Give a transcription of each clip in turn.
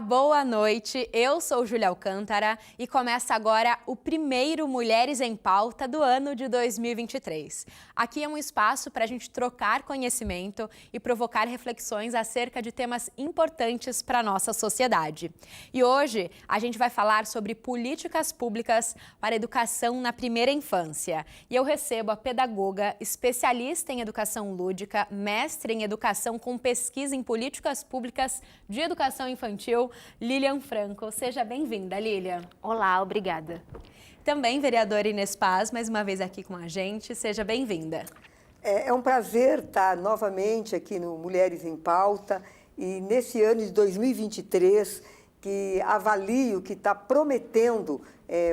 boa noite. Eu sou Júlia Alcântara e começa agora o primeiro Mulheres em Pauta do ano de 2023. Aqui é um espaço para a gente trocar conhecimento e provocar reflexões acerca de temas importantes para a nossa sociedade. E hoje a gente vai falar sobre políticas públicas para a educação na primeira infância. E eu recebo a pedagoga, especialista em educação lúdica, mestre em educação com pesquisa em políticas públicas de educação infantil, Lilian Franco. Seja bem-vinda, Lilian. Olá, obrigada. Também vereadora Inês Paz, mais uma vez aqui com a gente. Seja bem-vinda. É um prazer estar novamente aqui no Mulheres em Pauta e nesse ano de 2023 que avalio que está prometendo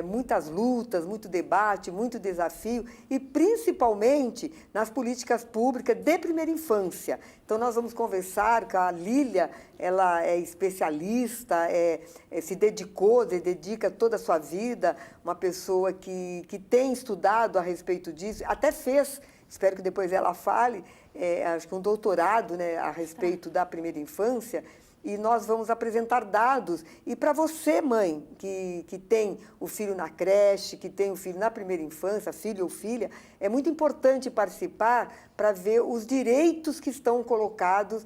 muitas lutas, muito debate, muito desafio e principalmente nas políticas públicas de primeira infância. Então nós vamos conversar com a Lília, ela é especialista, se dedica toda a sua vida, uma pessoa que tem estudado a respeito disso, até fez, espero que depois ela fale, acho que um doutorado, né, a respeito da primeira infância. E nós vamos apresentar dados. E para você, mãe, que tem o filho na creche, que tem o filho na primeira infância, filho ou filha, é muito importante participar para ver os direitos que estão colocados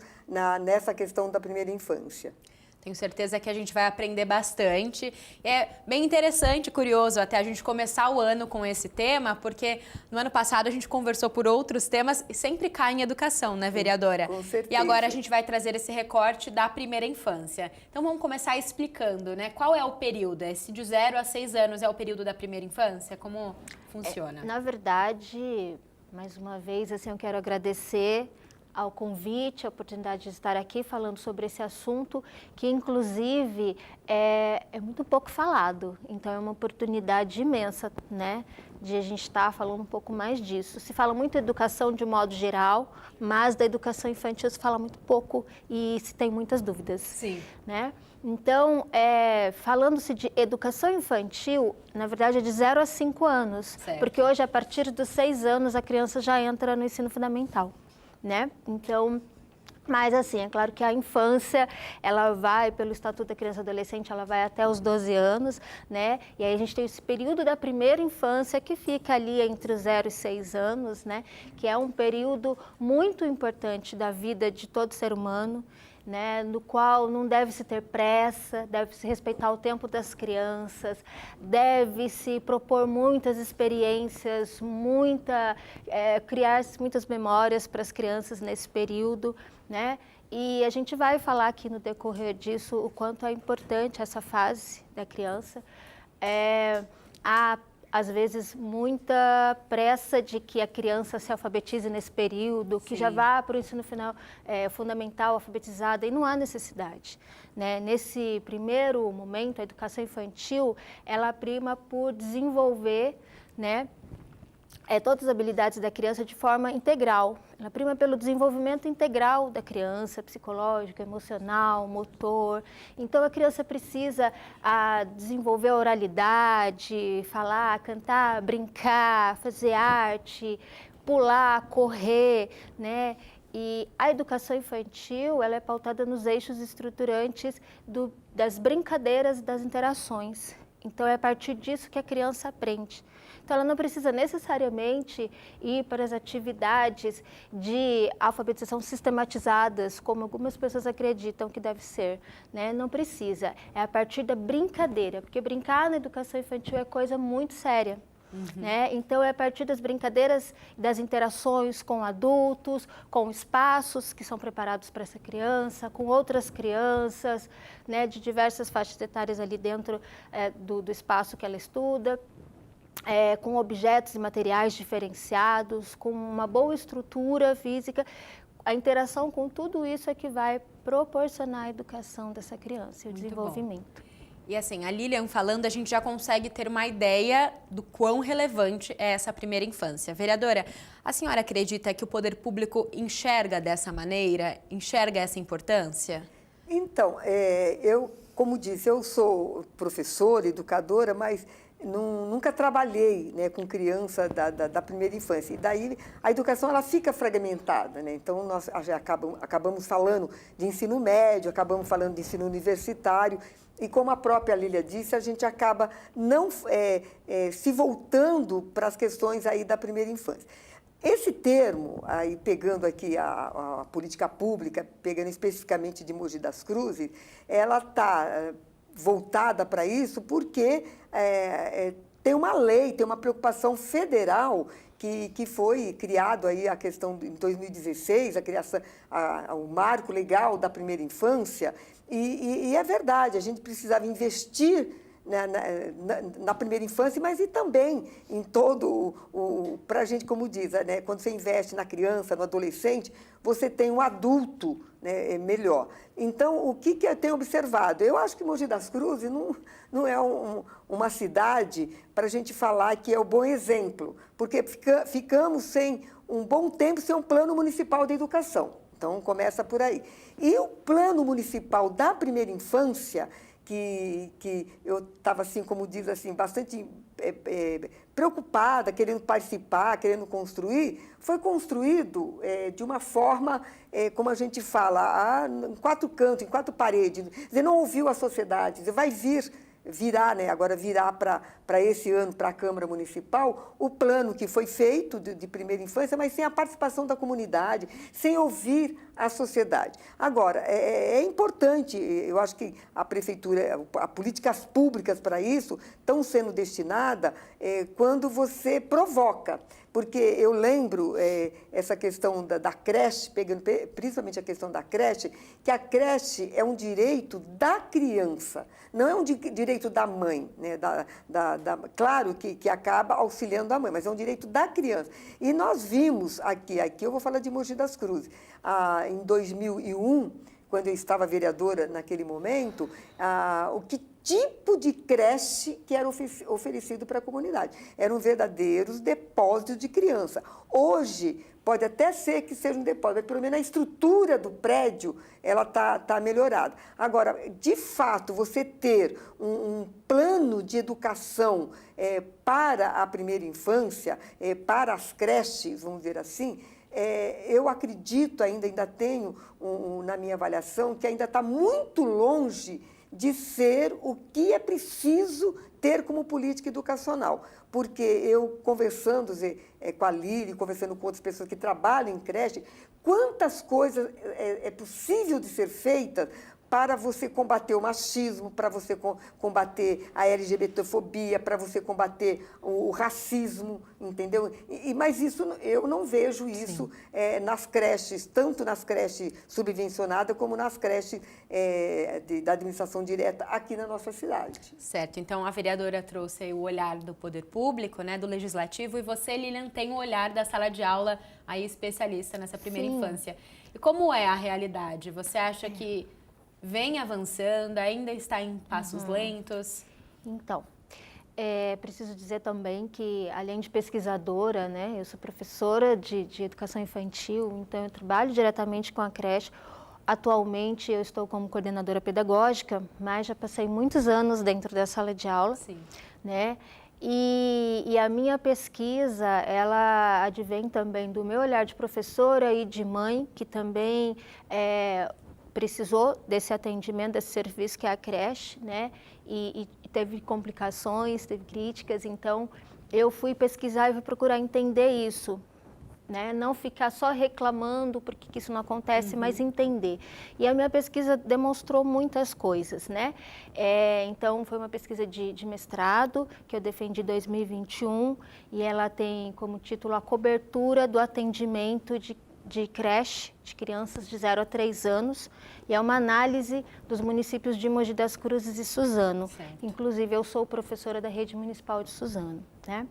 nessa questão da primeira infância. Tenho certeza que a gente vai aprender bastante. É bem interessante, curioso até a gente começar o ano com esse tema, porque no ano passado a gente conversou por outros temas e sempre cai em educação, né, vereadora? Com certeza. E agora a gente vai trazer esse recorte da primeira infância. Então vamos começar explicando, né? Qual é o período? Esse de 0 a 6 anos é o período da primeira infância? Como funciona? Na verdade, mais uma vez, assim, eu quero agradecer ao convite, a oportunidade de estar aqui falando sobre esse assunto que, inclusive, é muito pouco falado. Então, é uma oportunidade imensa, né, de a gente estar falando um pouco mais disso. Se fala muito educação de modo geral, mas da educação infantil se fala muito pouco e se tem muitas dúvidas. Sim. Né? Então, falando-se de educação infantil, na verdade é de 0 a 5 anos, certo. Porque hoje, a partir dos 6 anos, a criança já entra no ensino fundamental. Né? Então, mas assim, é claro que a infância, ela vai, pelo Estatuto da Criança e Adolescente, ela vai até os 12 anos, né? E aí a gente tem esse período da primeira infância que fica ali entre os 0 e 6 anos, né? Que é um período muito importante da vida de todo ser humano, né, no qual não deve-se ter pressa, deve-se respeitar o tempo das crianças, deve-se propor muitas experiências, criar-se muitas memórias para as crianças nesse período, né? E a gente vai falar aqui no decorrer disso o quanto é importante essa fase da criança. Há às vezes, muita pressa de que a criança se alfabetize nesse período, que já vá para o ensino fundamental alfabetizada, e não há necessidade. Né? Nesse primeiro momento, a educação infantil, ela prima por desenvolver, né, todas as habilidades da criança de forma integral. Ela prima pelo desenvolvimento integral da criança, psicológico, emocional, motor. Então, a criança precisa desenvolver a oralidade, falar, cantar, brincar, fazer arte, pular, correr, né? E a educação infantil, ela é pautada nos eixos estruturantes das brincadeiras e das interações. Então, é a partir disso que a criança aprende. Então, ela não precisa necessariamente ir para as atividades de alfabetização sistematizadas, como algumas pessoas acreditam que deve ser, né? Não precisa. É a partir da brincadeira, porque brincar na educação infantil é coisa muito séria. Né? Então, é a partir das brincadeiras, das interações com adultos, com espaços que são preparados para essa criança, com outras crianças, né, de diversas faixas etárias ali dentro do espaço que ela estuda. Com objetos e materiais diferenciados, com uma boa estrutura física, a interação com tudo isso é que vai proporcionar a educação dessa criança e o desenvolvimento. E assim, a Lilian falando, a gente já consegue ter uma ideia do quão relevante é essa primeira infância. Vereadora, a senhora acredita que o poder público enxerga dessa maneira, enxerga essa importância? Então, como disse, eu sou professora, educadora, mas nunca trabalhei, né, com criança da primeira infância. E daí a educação ela fica fragmentada, né? Então nós já acabamos falando de ensino médio, acabamos falando de ensino universitário. E como a própria Lília disse, a gente acaba não se voltando para as questões aí da primeira infância. Esse termo, aí pegando aqui a política pública, pegando especificamente de Mogi das Cruzes, ela está voltada para isso porque tem uma lei, tem uma preocupação federal que foi criado aí a questão em 2016, a criação, o marco legal da primeira infância, e é verdade, a gente precisava investir na primeira infância, mas e também em todo para a gente, como diz, né, quando você investe na criança, no adolescente, você tem um adulto, né, melhor. Então, o que eu tenho observado? Eu acho que Mogi das Cruzes não é uma cidade para a gente falar que é o bom exemplo, porque ficamos sem um bom tempo sem um plano municipal de educação. Então, começa por aí. E o plano municipal da primeira infância, que eu estava, assim, como diz, assim, bastante preocupada, querendo participar, querendo construir, foi construído de uma forma, como a gente fala, em 4 cantos, em 4 paredes. Você não ouviu a sociedade, você vai virar, né, agora virar para esse ano, para a Câmara Municipal, o plano que foi feito de primeira infância, mas sem a participação da comunidade, sem ouvir a sociedade. Agora, é importante, eu acho que a Prefeitura, as políticas públicas para isso estão sendo destinadas quando você provoca. Porque eu lembro essa questão da creche, pegando principalmente a questão da creche, que a creche é um direito da criança, não é um direito da mãe, né? Claro que acaba auxiliando a mãe, mas é um direito da criança. E nós vimos aqui eu vou falar de Mogi das Cruzes, em 2001, quando eu estava vereadora naquele momento, o que tipo de creche que era oferecido para a comunidade. Eram verdadeiros depósitos de criança. Hoje, pode até ser que seja um depósito, mas pelo menos a estrutura do prédio ela tá melhorada. Agora, de fato, você ter um plano de educação para a primeira infância, para as creches, vamos dizer assim, eu acredito, ainda tenho na minha avaliação, que ainda está muito longe de ser o que é preciso ter como política educacional. Porque eu, conversando com a Lília, conversando com outras pessoas que trabalham em creche, quantas coisas é possível de ser feitas para você combater o machismo, para você combater a LGBTfobia, para você combater o racismo, entendeu? Mas isso, eu não vejo isso nas creches, tanto nas creches subvencionadas como nas creches da administração direta aqui na nossa cidade. Certo, então a vereadora trouxe aí o olhar do poder público, né, do legislativo, e você, Lilian, tem o olhar da sala de aula aí especialista nessa primeira infância. E como é a realidade? Você acha que vem avançando, ainda está em passos lentos? Então, preciso dizer também que, além de pesquisadora, né, eu sou professora de educação infantil, então eu trabalho diretamente com a creche. Atualmente eu estou como coordenadora pedagógica, mas já passei muitos anos dentro da sala de aula. Sim. Né? E a minha pesquisa, ela advém também do meu olhar de professora e de mãe, que também precisou desse atendimento, desse serviço que é a creche, né? E teve complicações, teve críticas, então eu fui pesquisar e fui procurar entender isso, né? Não ficar só reclamando porque isso não acontece, mas entender. E a minha pesquisa demonstrou muitas coisas, né? Então, foi uma pesquisa de mestrado que eu defendi em 2021 e ela tem como título a cobertura do atendimento de creche de crianças de 0 a 3 anos, e é uma análise dos municípios de Mogi das Cruzes e Suzano. Certo. Inclusive, eu sou professora da Rede Municipal de Suzano, né?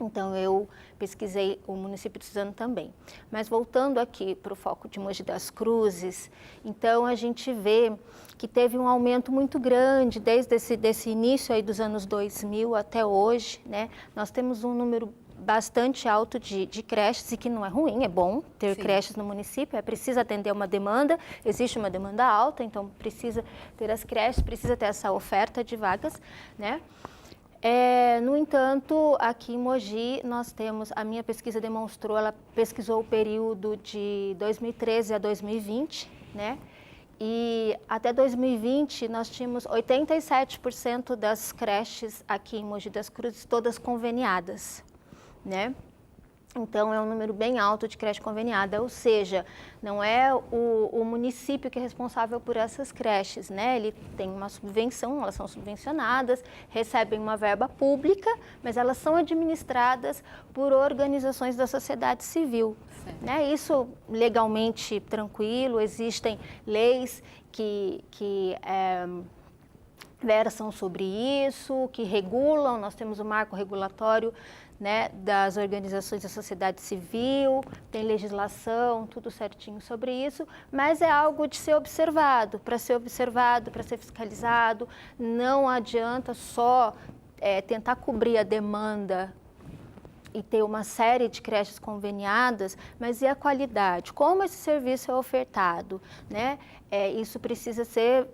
Então, eu pesquisei o município de Suzano também. Mas voltando aqui para o foco de Mogi das Cruzes, então a gente vê que teve um aumento muito grande desde esse início aí dos anos 2000 até hoje, né? Nós temos um número bastante alto de creches, e que não é ruim, é bom ter creches no município, é preciso atender uma demanda, existe uma demanda alta, então precisa ter as creches, precisa ter essa oferta de vagas, né? No entanto, aqui em Mogi, nós temos, a minha pesquisa demonstrou, ela pesquisou o período de 2013 a 2020, né? E até 2020, nós tínhamos 87% das creches aqui em Mogi das Cruzes, todas conveniadas, né? Então, é um número bem alto de creche conveniada, ou seja, não é o município que é responsável por essas creches, né? Ele tem uma subvenção, elas são subvencionadas, recebem uma verba pública, mas elas são administradas por organizações da sociedade civil. Né? Isso legalmente tranquilo, existem leis que versam sobre isso, que regulam, nós temos o marco regulatório, né, das organizações da sociedade civil, tem legislação, tudo certinho sobre isso, mas é algo de ser observado, para ser fiscalizado, não adianta só tentar cobrir a demanda e ter uma série de creches conveniadas, mas e a qualidade? Como esse serviço é ofertado, né? Isso precisa ser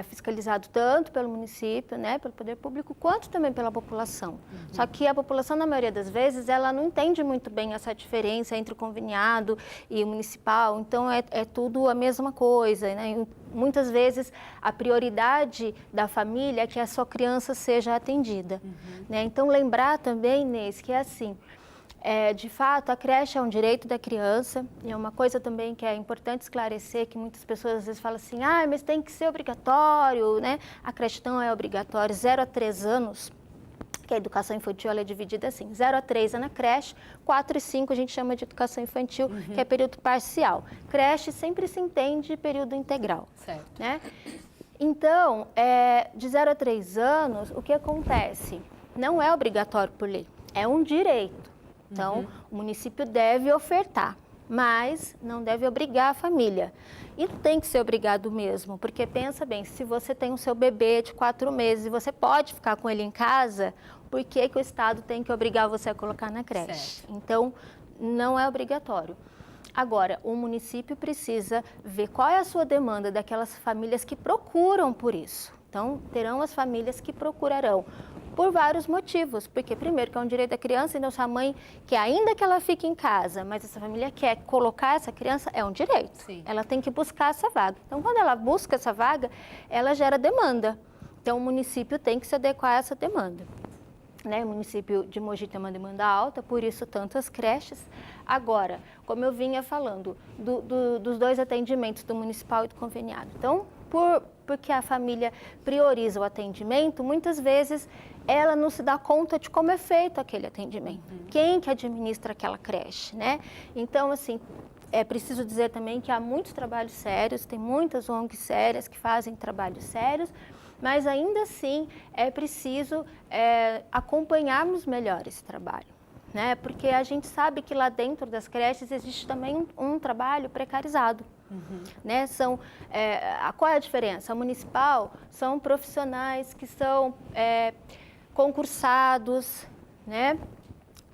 fiscalizado tanto pelo município, né, pelo poder público, quanto também pela população. Só que a população, na maioria das vezes, ela não entende muito bem essa diferença entre o conveniado e o municipal, então é tudo a mesma coisa, né? Muitas vezes a prioridade da família é que a sua criança seja atendida, né? Então lembrar também, Inês, que é assim, de fato, a creche é um direito da criança, e é uma coisa também que é importante esclarecer, que muitas pessoas às vezes falam assim, mas tem que ser obrigatório, né? A creche não é obrigatória, 0 a 3 anos, que a educação infantil ela é dividida assim, 0 a 3 é na creche, 4 e 5 a gente chama de educação infantil, que é período parcial. Creche sempre se entende período integral, certo. Né? Então, de 0 a 3 anos, o que acontece? Não é obrigatório por lei, é um direito. Então, o município deve ofertar, mas não deve obrigar a família. E tem que ser obrigado mesmo, porque pensa bem, se você tem o seu bebê de 4 meses e você pode ficar com ele em casa, por que o Estado tem que obrigar você a colocar na creche? Certo. Então, não é obrigatório. Agora, o município precisa ver qual é a sua demanda daquelas famílias que procuram por isso. Então, terão as famílias que procurarão. Por vários motivos, porque primeiro que é um direito da criança, então se a mãe quer ainda que ela fique em casa, mas essa família quer colocar essa criança, é um direito. Sim. Ela tem que buscar essa vaga. Então quando ela busca essa vaga, ela gera demanda. Então o município tem que se adequar a essa demanda. Né? O município de Mogi tem uma demanda alta, por isso tantas creches. Agora, como eu vinha falando, dos 2 atendimentos, do municipal e do conveniado. Então, porque a família prioriza o atendimento, muitas vezes ela não se dá conta de como é feito aquele atendimento, quem que administra aquela creche, né? Então, assim, é preciso dizer também que há muitos trabalhos sérios, tem muitas ONGs sérias que fazem trabalhos sérios, mas ainda assim é preciso acompanharmos melhor esse trabalho, né? Porque a gente sabe que lá dentro das creches existe também um trabalho precarizado. Né? Qual é a diferença? A municipal são profissionais que são concursados, né?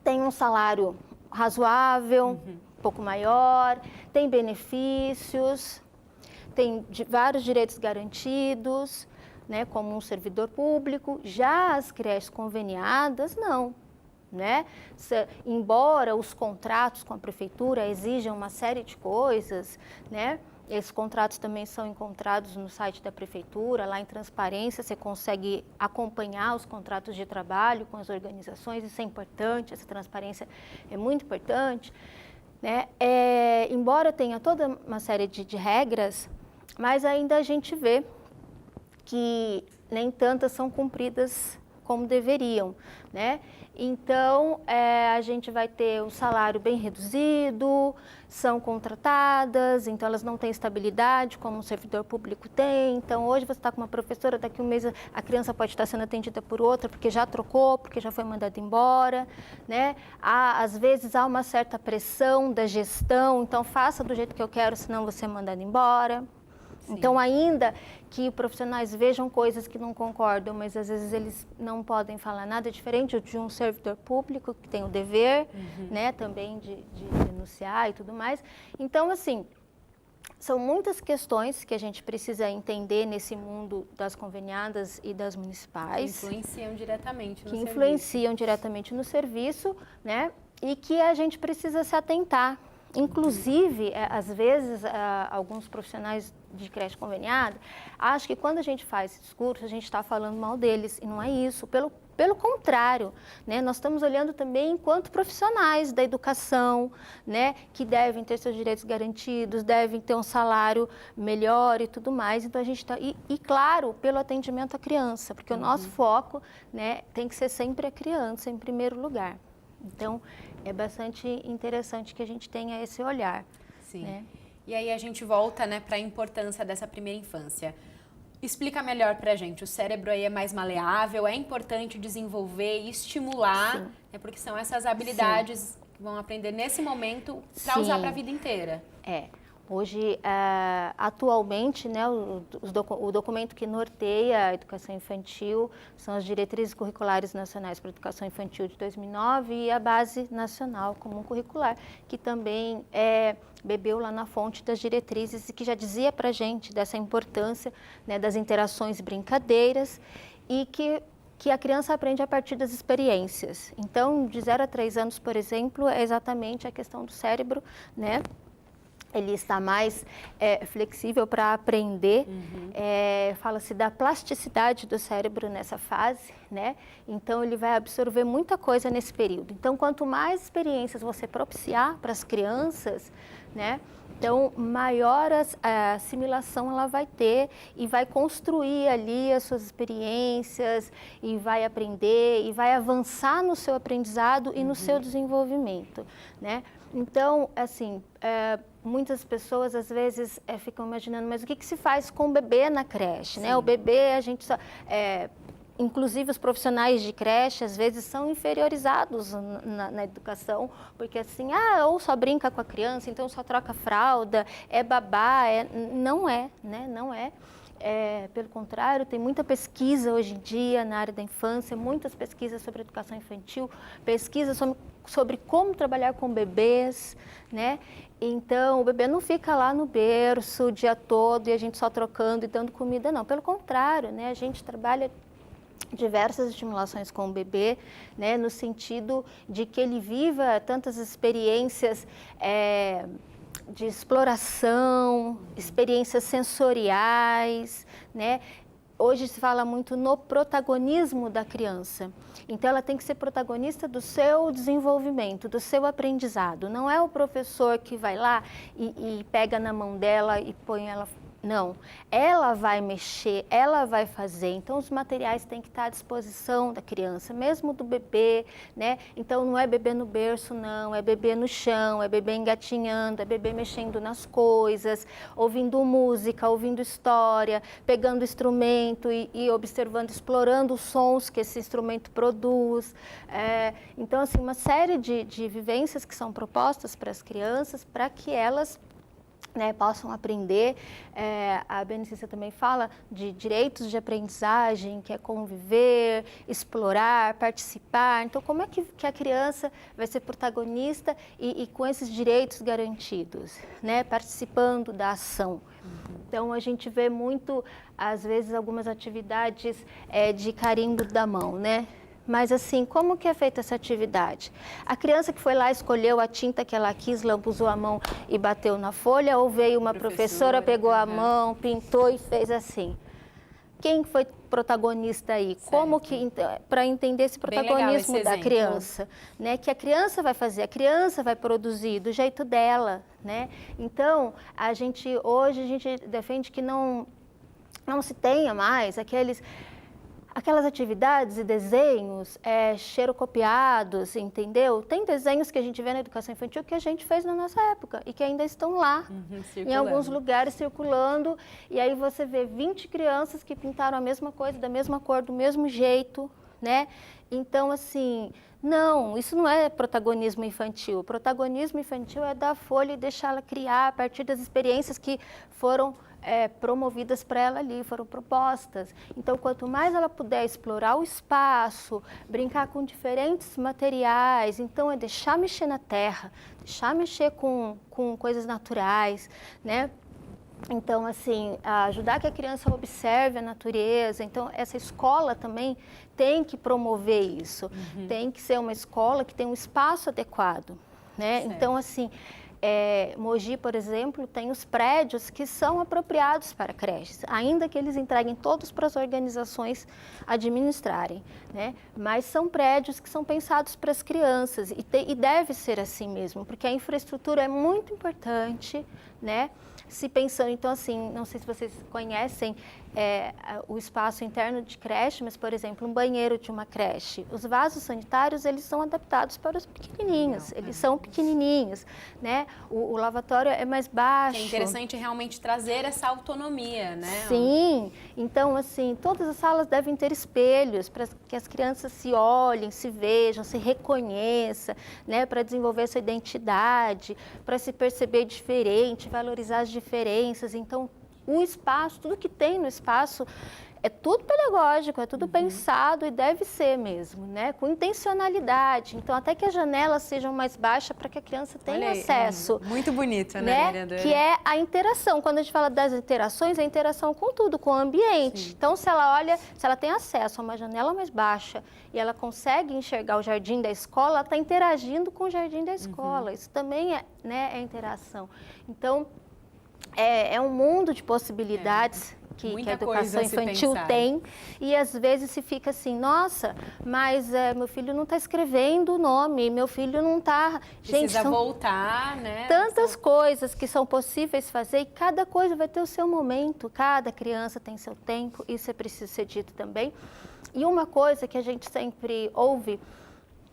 Tem um salário razoável, um pouco maior, tem benefícios, tem vários direitos garantidos, né? Como um servidor público. Já as creches conveniadas, não. Né? Embora os contratos com a prefeitura exijam uma série de coisas, né? Esses contratos também são encontrados no site da prefeitura, lá em transparência você consegue acompanhar os contratos de trabalho com as organizações, isso é importante, essa transparência é muito importante, né? Embora tenha toda uma série de regras, mas ainda a gente vê que nem tantas são cumpridas como deveriam, né? Então, a gente vai ter um salário bem reduzido, são contratadas, então elas não têm estabilidade como um servidor público tem. Então, hoje você está com uma professora, daqui a um mês a criança pode estar sendo atendida por outra, porque já trocou, porque já foi mandada embora, né? Às vezes há uma certa pressão da gestão, então faça do jeito que eu quero, senão você é mandado embora. Sim. Então, ainda que profissionais vejam coisas que não concordam, mas às vezes eles não podem falar nada diferente de um servidor público que tem o dever, né, também de denunciar e tudo mais. Então, assim, São muitas questões que a gente precisa entender nesse mundo das conveniadas e das municipais. Que influenciam diretamente no que serviço. influenciam diretamente no serviço, né? E que a gente precisa se atentar. Inclusive, às vezes, alguns profissionais de creche conveniada acham que quando a gente faz esse discurso, a gente está falando mal deles, e não é isso. Pelo contrário, né? Nós estamos olhando também enquanto profissionais da educação, né? Que devem ter seus direitos garantidos, devem ter um salário melhor e tudo mais. Então, a gente está... E, claro, pelo atendimento à criança, porque o nosso foco, né, tem que ser sempre a criança em primeiro lugar. Então, é bastante interessante que a gente tenha esse olhar. Sim. Né? E aí a gente volta, né, para a importância dessa primeira infância. Explica melhor para a gente, o cérebro aí é mais maleável, é importante desenvolver e estimular, né, porque são essas habilidades que vão aprender nesse momento para usar para a vida inteira. Hoje, atualmente, né, o documento que norteia a educação infantil são as Diretrizes Curriculares Nacionais para a Educação Infantil de 2009 e a Base Nacional Comum Curricular, que também bebeu lá na fonte das diretrizes e que já dizia para a gente dessa importância, né, das interações e brincadeiras e que a criança aprende a partir das experiências. Então, de 0 a 3 anos, por exemplo, é exatamente a questão do cérebro, né? Ele está mais flexível para aprender, fala-se da plasticidade do cérebro nessa fase, né? Então, ele vai absorver muita coisa nesse período. Então, quanto mais experiências você propiciar para as crianças, né? Então, maior a assimilação ela vai ter e vai construir ali as suas experiências e vai aprender e vai avançar no seu aprendizado e no seu desenvolvimento, né? Então, assim, muitas pessoas às vezes ficam imaginando, mas o que se faz com o bebê na creche, né? O bebê, a gente só... Inclusive, os profissionais de creche, às vezes, são inferiorizados na educação, porque assim, ou só brinca com a criança, então só troca fralda, é babá, não é, né? Não é. Pelo contrário, tem muita pesquisa hoje em dia na área da infância, muitas pesquisas sobre educação infantil, pesquisas sobre como trabalhar com bebês, né? Então, o bebê não fica lá no berço o dia todo e a gente só trocando e dando comida, não. Pelo contrário, né? A gente trabalha diversas estimulações com o bebê, né, no sentido de que ele viva tantas experiências de exploração, experiências sensoriais, né? Hoje se fala muito no protagonismo da criança. Então, ela tem que ser protagonista do seu desenvolvimento, do seu aprendizado. Não é o professor que vai lá e pega na mão dela e põe ela... Não, ela vai mexer, ela vai fazer, então os materiais têm que estar à disposição da criança, mesmo do bebê, né? Então não é bebê no berço, não, é bebê no chão, é bebê engatinhando, é bebê mexendo nas coisas, ouvindo música, ouvindo história, pegando instrumento e observando, explorando os sons que esse instrumento produz. Então, assim, uma série de vivências que são propostas para as crianças, para que elas, né, possam aprender. A Beneficência também fala de direitos de aprendizagem, que é conviver, explorar, participar. Então, como é que a criança vai ser protagonista e com esses direitos garantidos, né, participando da ação? Então, a gente vê muito, às vezes, algumas atividades de carimbo da mão, né? Mas assim, como que é feita essa atividade? A criança que foi lá, escolheu a tinta que ela quis, lambuzou a mão e bateu na folha, ou veio uma professora, pegou a mão, pintou e fez assim? Quem foi protagonista aí? Certo. Como que, para entender esse protagonismo da criança, né? Que a criança vai fazer, a criança vai produzir do jeito dela, né? Então, hoje a gente defende que não se tenha mais aquelas atividades e desenhos xerocopiados, entendeu? Tem desenhos que a gente vê na educação infantil que a gente fez na nossa época e que ainda estão lá, em alguns lugares circulando, e aí você vê 20 crianças que pintaram a mesma coisa, da mesma cor, do mesmo jeito, né? Então, assim, não, isso não é protagonismo infantil. O protagonismo infantil é dar folha e deixá-la criar a partir das experiências que foram promovidas para ela ali, foram propostas. Então, quanto mais ela puder explorar o espaço, brincar com diferentes materiais, então deixar mexer na terra, deixar mexer com coisas naturais, né? Então, assim, ajudar que a criança observe a natureza. Então, essa escola também tem que promover isso. Tem que ser uma escola que tem um espaço adequado, né? Certo. Então, assim, Mogi, por exemplo, tem os prédios que são apropriados para creches, ainda que eles entreguem todos para as organizações administrarem, né? Mas são prédios que são pensados para as crianças e deve ser assim mesmo, porque a infraestrutura é muito importante, né? Se pensando, então assim, não sei se vocês conhecem o espaço interno de creche, mas, por exemplo, um banheiro de uma creche, os vasos sanitários, eles são adaptados para os pequenininhos, eles são pequenininhos, né? O lavatório é mais baixo. É interessante realmente trazer essa autonomia, né? Sim, então assim, todas as salas devem ter espelhos para que as crianças se olhem, se vejam, se reconheçam, né? Para desenvolver essa identidade, para se perceber diferente, valorizar as diferenças. Então, o espaço, tudo que tem no espaço é tudo pedagógico, é tudo pensado e deve ser mesmo, né? Com intencionalidade. Então, até que as janelas sejam mais baixas para que a criança tenha acesso. Muito bonito, né, né? vereadora? Que é a interação. Quando a gente fala das interações, é a interação com tudo, com o ambiente. Sim. Então, se ela tem acesso a uma janela mais baixa e ela consegue enxergar o jardim da escola, ela está interagindo com o jardim da escola. Isso também é interação. Então, é um mundo de possibilidades que a educação infantil tem, e às vezes se fica assim, nossa, mas meu filho não está escrevendo o nome, meu filho não está... Precisa voltar, né? Tantas coisas que são possíveis fazer e cada coisa vai ter o seu momento, cada criança tem seu tempo, isso é preciso ser dito também. E uma coisa que a gente sempre ouve,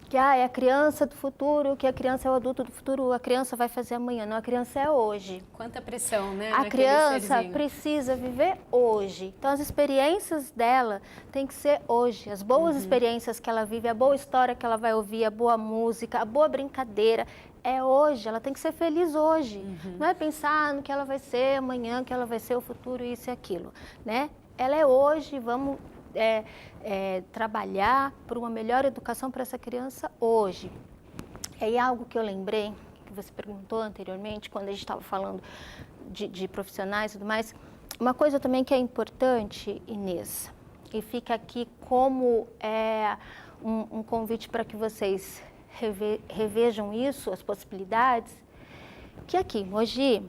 que é a criança do futuro, que a criança é o adulto do futuro, a criança vai fazer amanhã, não, a criança é hoje. Quanta pressão, né? A criança precisa viver hoje. Então, as experiências dela tem que ser hoje. As boas experiências que ela vive, a boa história que ela vai ouvir, a boa música, a boa brincadeira, é hoje. Ela tem que ser feliz hoje. Não é pensar no que ela vai ser amanhã, que ela vai ser o futuro, isso e aquilo, né? Ela é hoje, vamos... trabalhar por uma melhor educação para essa criança hoje. É algo que eu lembrei, que você perguntou anteriormente, quando a gente estava falando de profissionais e tudo mais. Uma coisa também que é importante, Inês, e fica aqui como um convite para que vocês revejam isso, as possibilidades, que aqui em Mogi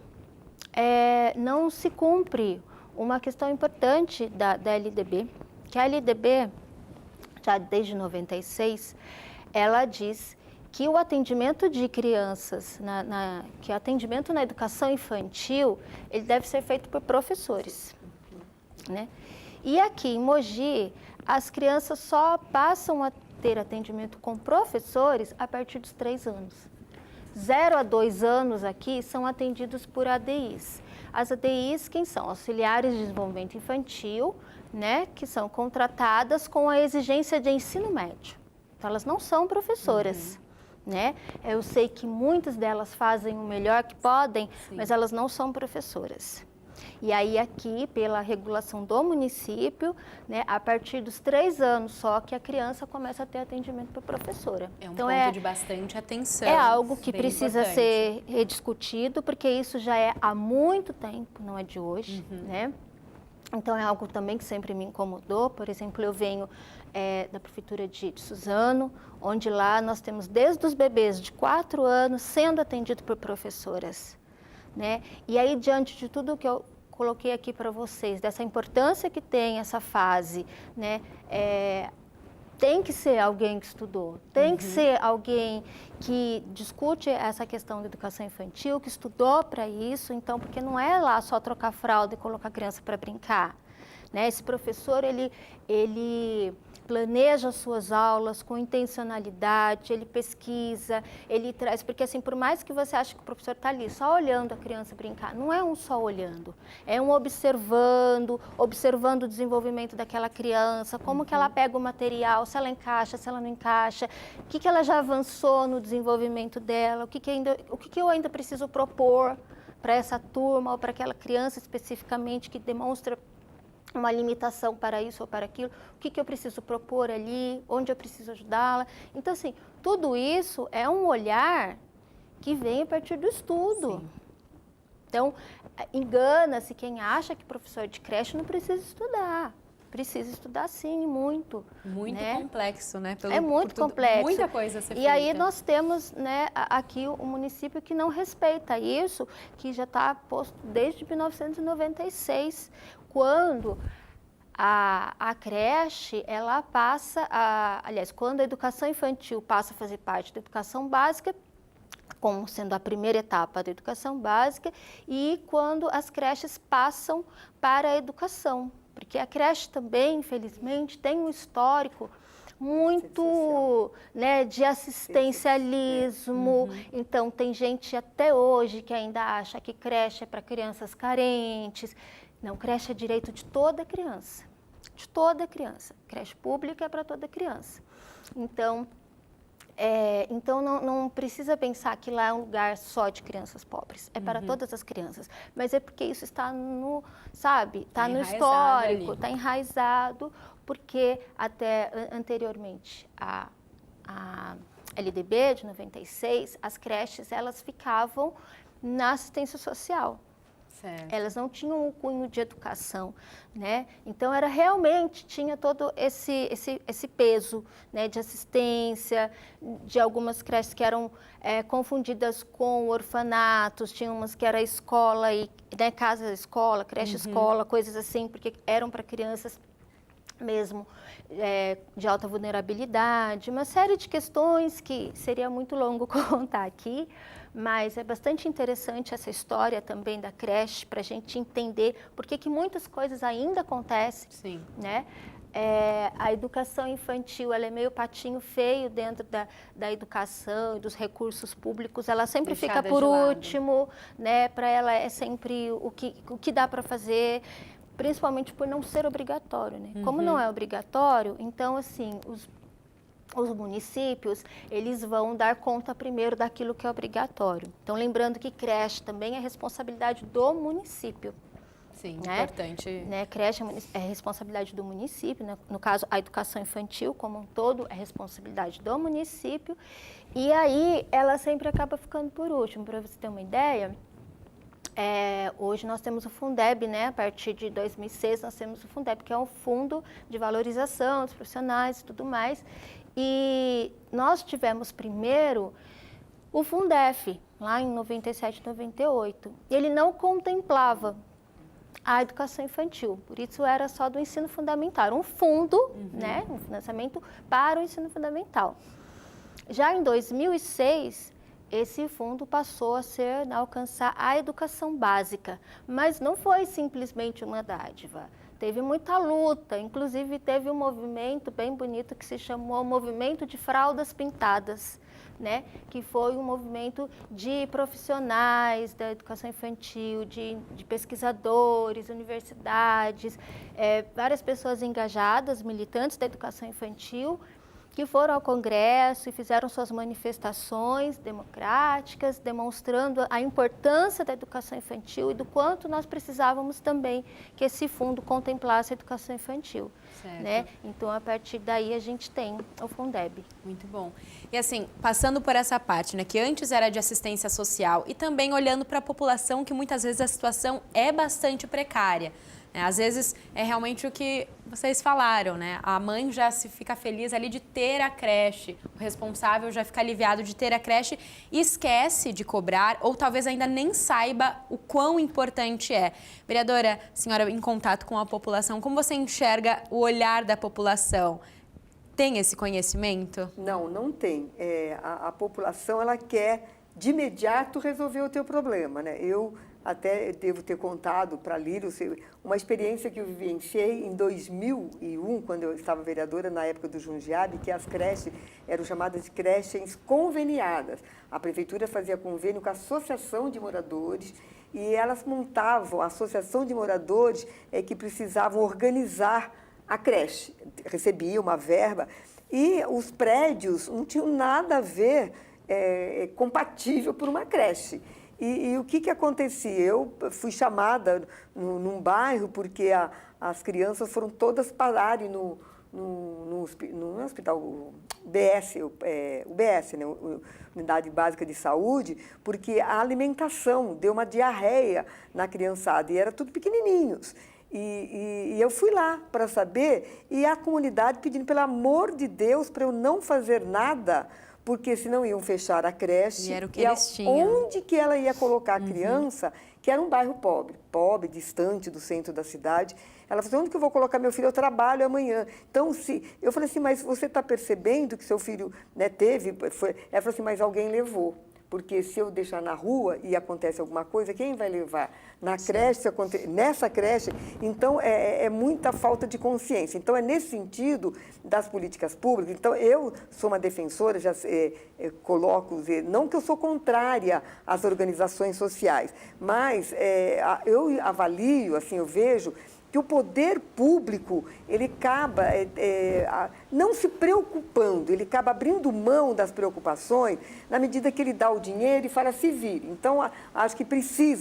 não se cumpre uma questão importante da LDB, que a LDB, já desde 96, ela diz que o atendimento de crianças, que o atendimento na educação infantil, ele deve ser feito por professores, né? E aqui em Mogi, as crianças só passam a ter atendimento com professores a partir dos 3 anos. 0 a 2 anos aqui são atendidos por ADIs. As ADIs, quem são? Auxiliares de desenvolvimento infantil, né, que são contratadas com a exigência de ensino médio. Então, elas não são professoras, né? Eu sei que muitas delas fazem o melhor que podem, mas elas não são professoras. E aí aqui, pela regulação do município, né, a partir dos 3 anos só que a criança começa a ter atendimento por professora. É um então, ponto de bastante atenção. É algo que bem precisa importante. ser rediscutido, porque isso já é há muito tempo, não é de hoje, né? Então, é algo também que sempre me incomodou. Por exemplo, eu venho da prefeitura de Suzano, onde lá nós temos desde os bebês de 4 anos sendo atendidos por professoras, né? E aí, diante de tudo que eu coloquei aqui para vocês, dessa importância que tem essa fase, né? Tem que ser alguém que estudou, tem que ser alguém que discute essa questão da educação infantil, que estudou para isso, então, porque não é lá só trocar fralda e colocar a criança para brincar, né? Esse professor, ele planeja as suas aulas com intencionalidade, ele pesquisa, ele traz, porque assim, por mais que você ache que o professor está ali só olhando a criança brincar, não é um só olhando, é um observando o desenvolvimento daquela criança, como que ela pega o material, se ela encaixa, se ela não encaixa, o que ela já avançou no desenvolvimento dela, o que eu ainda preciso propor para essa turma ou para aquela criança especificamente que demonstra uma limitação para isso ou para aquilo, o que eu preciso propor ali, onde eu preciso ajudá-la. Então, assim, tudo isso é um olhar que vem a partir do estudo. Então, engana-se quem acha que professor de creche não precisa estudar. Precisa estudar sim, muito. Muito né? complexo, né? É muito complexo. Muita coisa a ser E feita. aí nós temos, né, aqui um município que não respeita isso, que já está posto desde 1996, quando a creche, ela passa, aliás, quando a educação infantil passa a fazer parte da educação básica, como sendo a primeira etapa da educação básica, e quando as creches passam para a educação. Porque a creche também, infelizmente, tem um histórico muito, né, de assistencialismo. Então, tem gente até hoje que ainda acha que creche é para crianças carentes. Não, creche é direito de toda criança. De toda criança. Creche pública é para toda criança. Então, não precisa pensar que lá é um lugar só de crianças pobres, é para todas as crianças, mas é porque isso está no, sabe, está no histórico, está enraizado, porque até anteriormente a LDB de 96, as creches, elas ficavam na assistência social. Certo. Elas não tinham um cunho de educação, né? Então, tinha todo esse peso, né, de assistência, de algumas creches que eram confundidas com orfanatos, tinha umas que era escola, né, casa-escola, creche-escola, coisas assim, porque eram para crianças mesmo de alta vulnerabilidade, uma série de questões que seria muito longo contar aqui, mas é bastante interessante essa história também da creche, para a gente entender por que muitas coisas ainda acontecem. Sim. Né? A educação infantil, ela é meio patinho feio dentro da educação e dos recursos públicos, ela sempre Deixada fica por de lado. último, né? Para ela é sempre o que dá para fazer, principalmente por não ser obrigatório, né? Como não é obrigatório, então, assim, os municípios, eles vão dar conta primeiro daquilo que é obrigatório. Então, lembrando que creche também é responsabilidade do município. Sim, né? importante. Né? Creche é responsabilidade do município, né? No caso, a educação infantil como um todo é responsabilidade do município. E aí, ela sempre acaba ficando por último. Para você ter uma ideia, hoje nós temos o Fundeb, né? A partir de 2006 nós temos o Fundeb, que é um fundo de valorização dos profissionais e tudo mais. E nós tivemos primeiro o Fundef, lá em 97, 98. Ele não contemplava a educação infantil, por isso era só do ensino fundamental, um fundo, né? Um financiamento para o ensino fundamental. Já em 2006, esse fundo passou a alcançar a educação básica, mas não foi simplesmente uma dádiva. Teve muita luta, inclusive teve um movimento bem bonito que se chamou Movimento de Fraldas Pintadas, né? Que foi um movimento de profissionais da educação infantil, de pesquisadores, universidades, várias pessoas engajadas, militantes da educação infantil, que foram ao Congresso e fizeram suas manifestações democráticas, demonstrando a importância da educação infantil e do quanto nós precisávamos também que esse fundo contemplasse a educação infantil. Né? Então, a partir daí, a gente tem o Fundeb. Muito bom. E assim, passando por essa parte, né, que antes era de assistência social e também olhando para a população, que muitas vezes a situação é bastante precária. Às vezes é realmente o que vocês falaram, né? A mãe já se fica feliz ali de ter a creche, o responsável já fica aliviado de ter a creche e esquece de cobrar ou talvez ainda nem saiba o quão importante é. Vereadora, senhora em contato com a população, como você enxerga o olhar da população? Tem esse conhecimento? Não, não tem. A população, ela quer de imediato resolver o teu problema, né? Eu até devo ter contado para a Lírio uma experiência que eu vivenciei em 2001, quando eu estava vereadora, na época do Jundiabe, que as creches eram chamadas de creches conveniadas. A prefeitura fazia convênio com a Associação de Moradores e elas montavam a Associação de Moradores que precisavam organizar a creche. Recebia uma verba e os prédios não tinham nada a ver compatível por uma creche. E o que acontecia? Eu fui chamada num bairro porque as crianças foram todas pararem no hospital UBS, né, Unidade Básica de Saúde, porque a alimentação deu uma diarreia na criançada e era tudo pequenininhos. E eu fui lá para saber, e a comunidade pedindo, pelo amor de Deus, para eu não fazer nada, porque senão iam fechar a creche. E era o que eles tinham. Onde que ela ia colocar a criança, que era um bairro pobre, distante do centro da cidade. Ela falou assim, onde que eu vou colocar meu filho? Eu trabalho amanhã. Então, eu falei assim, mas você está percebendo que seu filho, né, teve? Ela falou assim, mas alguém levou. Porque se eu deixar na rua e acontece alguma coisa, quem vai levar? Na creche, nessa creche, então é muita falta de consciência. Então, é nesse sentido das políticas públicas. Então, eu sou uma defensora, já coloco, não que eu sou contrária às organizações sociais, mas eu avalio, assim, eu vejo que o poder público, ele acaba não se preocupando, ele acaba abrindo mão das preocupações na medida que ele dá o dinheiro e fala se vire. Então, acho que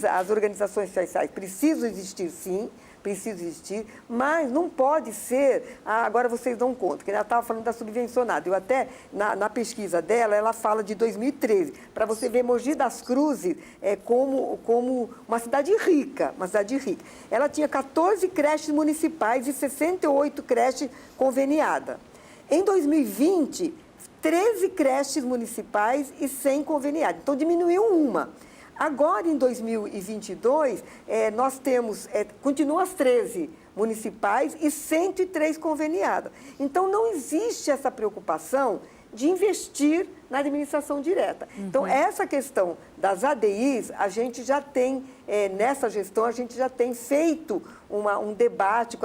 as organizações sociais precisam existir, sim, precisam existir, mas não pode ser, agora vocês dão conta, que ela estava falando da subvencionada. Eu até, na pesquisa dela, ela fala de 2013, para você ver Mogi das Cruzes como uma cidade rica, Ela tinha 14 creches municipais e 68 creches conveniadas. Em 2020, 13 creches municipais e 100 conveniadas. Então, diminuiu uma. Agora, em 2022, nós temos, continuam as 13 municipais e 103 conveniadas. Então, não existe essa preocupação de investir na administração direta. Então, essa questão das ADIs, a gente já tem, nessa gestão, a gente já tem feito um debate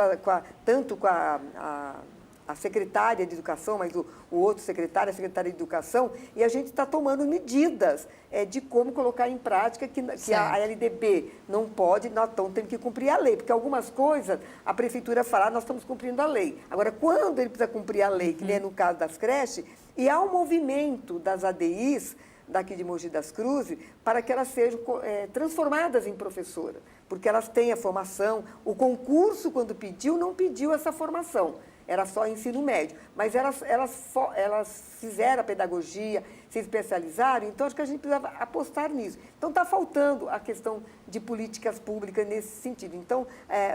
tanto com a secretária de Educação, mas o outro secretário, a secretária de Educação, e a gente está tomando medidas de como colocar em prática que a LDB não pode, nós temos que cumprir a lei, porque algumas coisas a prefeitura fala, nós estamos cumprindo a lei. Agora, quando ele precisa cumprir a lei, que nem no caso das creches, e há um movimento das ADIs, daqui de Mogi das Cruzes, para que elas sejam transformadas em professora, porque elas têm a formação, o concurso, quando pediu, não pediu essa formação. Era só ensino médio, mas elas fizeram a pedagogia, se especializaram, então acho que a gente precisava apostar nisso. Então está faltando a questão de políticas públicas nesse sentido. Então,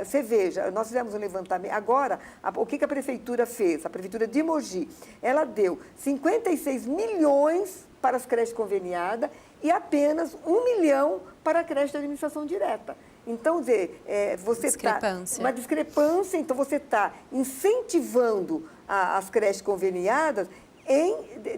você veja, nós fizemos um levantamento, agora, o que a prefeitura fez? A prefeitura de Mogi, ela deu 56 milhões para as creches conveniadas e apenas 1 milhão para a creche de administração direta. Então, você está... Uma discrepância, então você está incentivando as creches conveniadas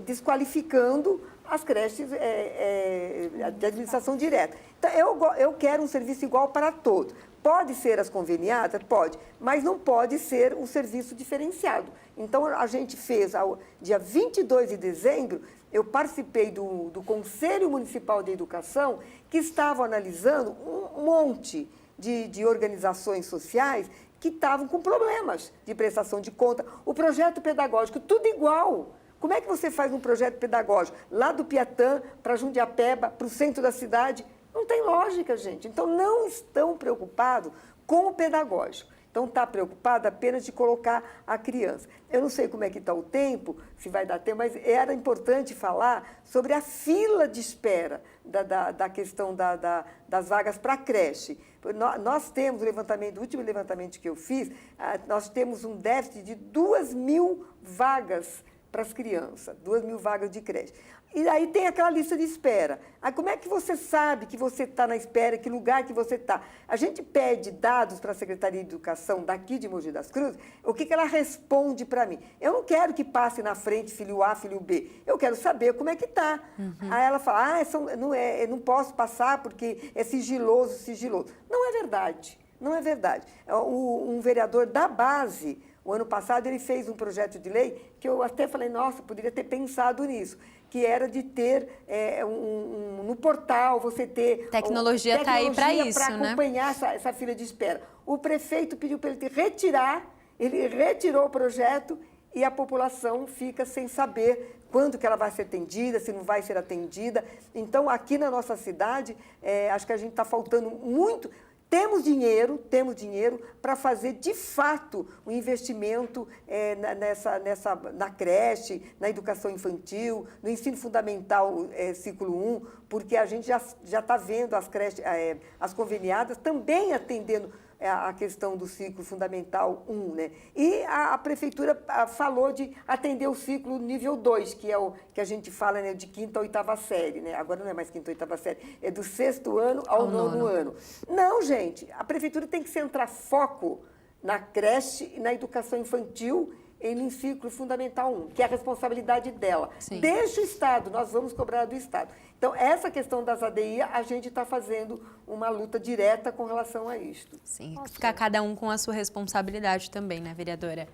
desqualificando as creches de administração direta. Então, eu quero um serviço igual para todos. Pode ser as conveniadas? Pode, mas não pode ser um serviço diferenciado. Então, a gente fez, dia 22 de dezembro, eu participei do Conselho Municipal de Educação, que estava analisando um monte de organizações sociais que estavam com problemas de prestação de conta. O projeto pedagógico, tudo igual. Como é que você faz um projeto pedagógico lá do Piatã para Jundiapeba, para o centro da cidade? Não tem lógica, gente. Então, não estão preocupados com o pedagógico. Então, está preocupado apenas de colocar a criança. Eu não sei como é que está o tempo, se vai dar tempo, mas era importante falar sobre a fila de espera da questão das vagas para a creche. Nós temos o último levantamento que eu fiz, nós temos um déficit de 2.000 vagas para as crianças, 2.000 vagas de creche. E aí tem aquela lista de espera. Aí como é que você sabe que você está na espera, que lugar que você está? A gente pede dados para a Secretaria de Educação daqui de Mogi das Cruzes, o que ela responde para mim? Eu não quero que passe na frente filho A, filho B. Eu quero saber como é que está. Aí ela fala, não posso passar porque é sigiloso. Não é verdade. Não é verdade. Um vereador da base, o ano passado, ele fez um projeto de lei que eu até falei, nossa, poderia ter pensado nisso, que era de ter no portal, você ter... Tecnologia está aí para isso, para acompanhar essa fila de espera. O prefeito pediu para ele retirar, ele retirou o projeto e a população fica sem saber quando que ela vai ser atendida, se não vai ser atendida. Então, aqui na nossa cidade, acho que a gente está faltando muito... Temos dinheiro para fazer, de fato, um investimento na creche, na educação infantil, no ensino fundamental ciclo 1, porque a gente já está vendo as creches, as conveniadas também atendendo a questão do ciclo fundamental 1, né? E a prefeitura falou de atender o ciclo nível 2, que é o que a gente fala, né, de 5ª a 8ª série, né? Agora não é mais 5ª a 8ª série, é do 6º ano ao 9º ano. Não, gente, a prefeitura tem que centrar foco na creche e na educação infantil e no ciclo fundamental 1, que é a responsabilidade dela. Sim. Deixa o Estado, nós vamos cobrar do Estado. Então, essa questão das ADI, a gente está fazendo uma luta direta com relação a isto. Sim, ficar cada um com a sua responsabilidade também, né, vereadora?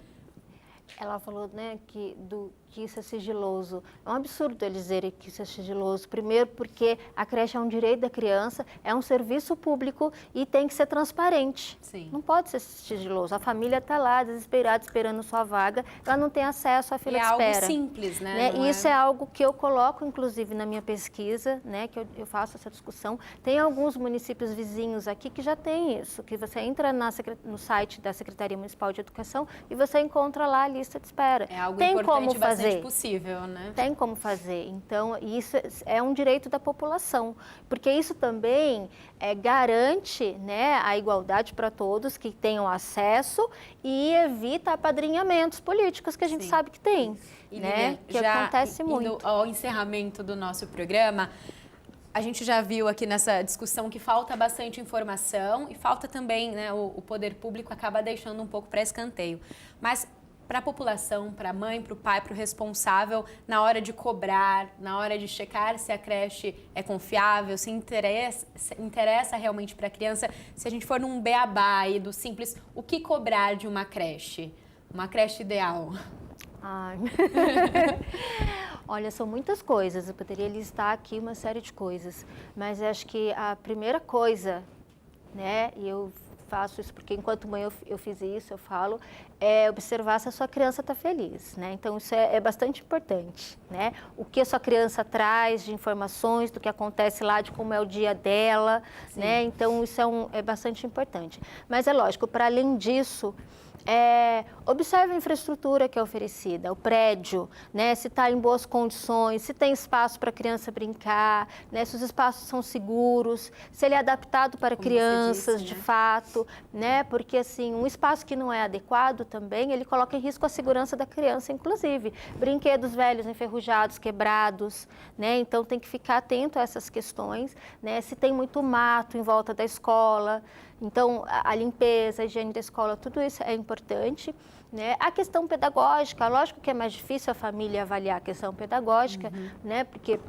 Ela falou, né, que isso é sigiloso. É um absurdo eles dizerem que isso é sigiloso. Primeiro porque a creche é um direito da criança, é um serviço público e tem que ser transparente. Sim. Não pode ser sigiloso. A família está lá, desesperada, esperando sua vaga, ela não tem acesso à fila de espera. É algo simples, né? E isso é algo que eu coloco, inclusive, na minha pesquisa, né, que eu faço essa discussão. Tem alguns municípios vizinhos aqui que já tem isso, que você entra no site da Secretaria Municipal de Educação e você encontra lá a lista de espera. É algo tem importante, como fazer. Possível, né? Tem como fazer. Então, isso é um direito da população, porque isso também garante, né, a igualdade para todos que tenham acesso e evita apadrinhamentos políticos que a gente sabe que tem, e né? Lilian, que acontece muito. Ao encerramento do nosso programa, a gente já viu aqui nessa discussão que falta bastante informação e falta também, né, o poder público acaba deixando um pouco para escanteio. Mas para a população, para a mãe, para o pai, para o responsável, na hora de cobrar, na hora de checar se a creche é confiável, se interessa realmente para a criança, se a gente for num beabá aí do simples, o que cobrar de uma creche ideal? Ai. Olha, são muitas coisas, eu poderia listar aqui uma série de coisas, mas acho que a primeira coisa, né, e eu faço isso porque enquanto mãe eu fiz isso, eu falo, é observar se a sua criança está feliz, né? Então isso é bastante importante, né? O que a sua criança traz de informações, do que acontece lá, de como é o dia dela, né? Então isso é bastante importante. Mas é lógico, para além disso, observe a infraestrutura que é oferecida, o prédio, né, se está em boas condições, se tem espaço para a criança brincar, né, se os espaços são seguros, se ele é adaptado para crianças, de fato, né, porque assim, um espaço que não é adequado também, ele coloca em risco a segurança da criança, inclusive. Brinquedos velhos, enferrujados, quebrados, né, então tem que ficar atento a essas questões, né, se tem muito mato em volta da escola. Então, a limpeza, a higiene da escola, tudo isso é importante, né? A questão pedagógica, lógico que é mais difícil a família avaliar a questão pedagógica, né? Porque,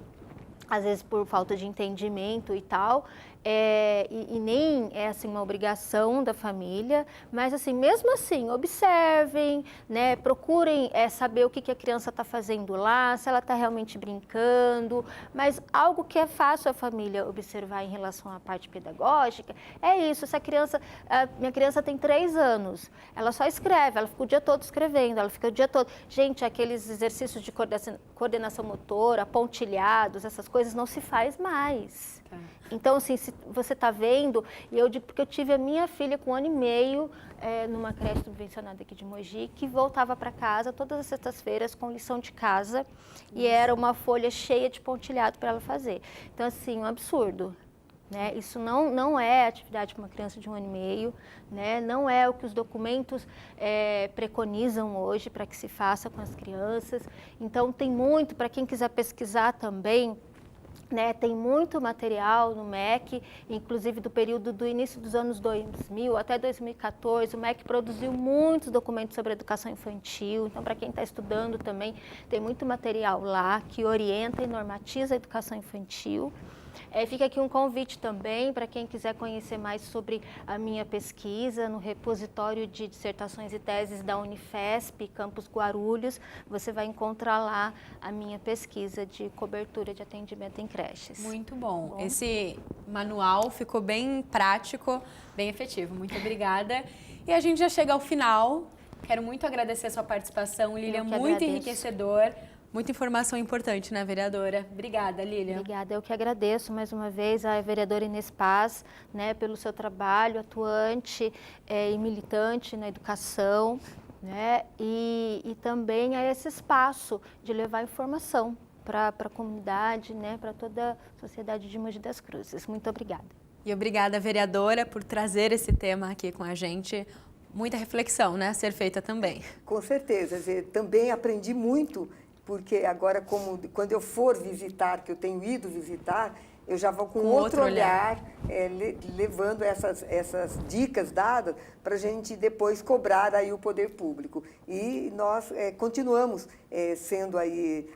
às vezes, por falta de entendimento e tal, e nem é assim uma obrigação da família, mas assim, mesmo assim, observem, né, procurem saber o que a criança está fazendo lá, se ela está realmente brincando, mas algo que é fácil a família observar em relação à parte pedagógica é isso, se minha criança tem 3 anos, ela só escreve, ela fica o dia todo escrevendo, ela fica o dia todo, gente, aqueles exercícios de coordenação motora, pontilhados, essas coisas não se faz mais. Então, assim, se você está vendo, e eu digo porque eu tive a minha filha com 1 ano e meio numa creche subvencionada aqui de Mogi, que voltava para casa todas as sextas-feiras com lição de casa e era uma folha cheia de pontilhado para ela fazer. Então, assim, um absurdo. Né? Isso não é atividade para uma criança de 1 ano e meio, né? Não é o que os documentos preconizam hoje para que se faça com as crianças. Então, tem muito, para quem quiser pesquisar também, né, tem muito material no MEC, inclusive do período do início dos anos 2000 até 2014, o MEC produziu muitos documentos sobre educação infantil, então para quem está estudando também tem muito material lá que orienta e normatiza a educação infantil. Fica aqui um convite também para quem quiser conhecer mais sobre a minha pesquisa no repositório de dissertações e teses da Unifesp, Campus Guarulhos. Você vai encontrar lá a minha pesquisa de cobertura de atendimento em creches. Muito bom. Esse manual ficou bem prático, bem efetivo. Muito obrigada. E a gente já chega ao final. Quero muito agradecer a sua participação, Lilian, muito enriquecedor. Muita informação importante, né, vereadora? Obrigada, Lília. Obrigada, eu que agradeço mais uma vez a vereadora Inês Paz, né, pelo seu trabalho atuante e militante na educação, né, e também a esse espaço de levar informação para a comunidade, né, para toda a sociedade de Mogi das Cruzes. Muito obrigada. E obrigada, vereadora, por trazer esse tema aqui com a gente. Muita reflexão, né, a ser feita também. Com certeza, também aprendi muito, porque agora, quando eu for visitar, que eu tenho ido visitar, eu já vou com outro olhar levando essas dicas dadas para a gente depois cobrar aí o poder público. E nós continuamos sendo aí,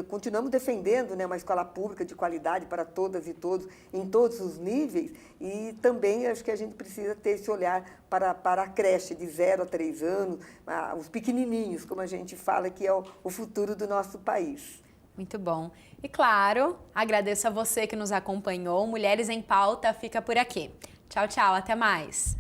continuamos defendendo, né, uma escola pública de qualidade para todas e todos, em todos os níveis, e também acho que a gente precisa ter esse olhar para a creche de 0 a 3 anos, os pequenininhos, como a gente fala, que é o futuro do nosso país. Muito bom. E claro, agradeço a você que nos acompanhou. Mulheres em Pauta fica por aqui. Tchau, tchau. Até mais.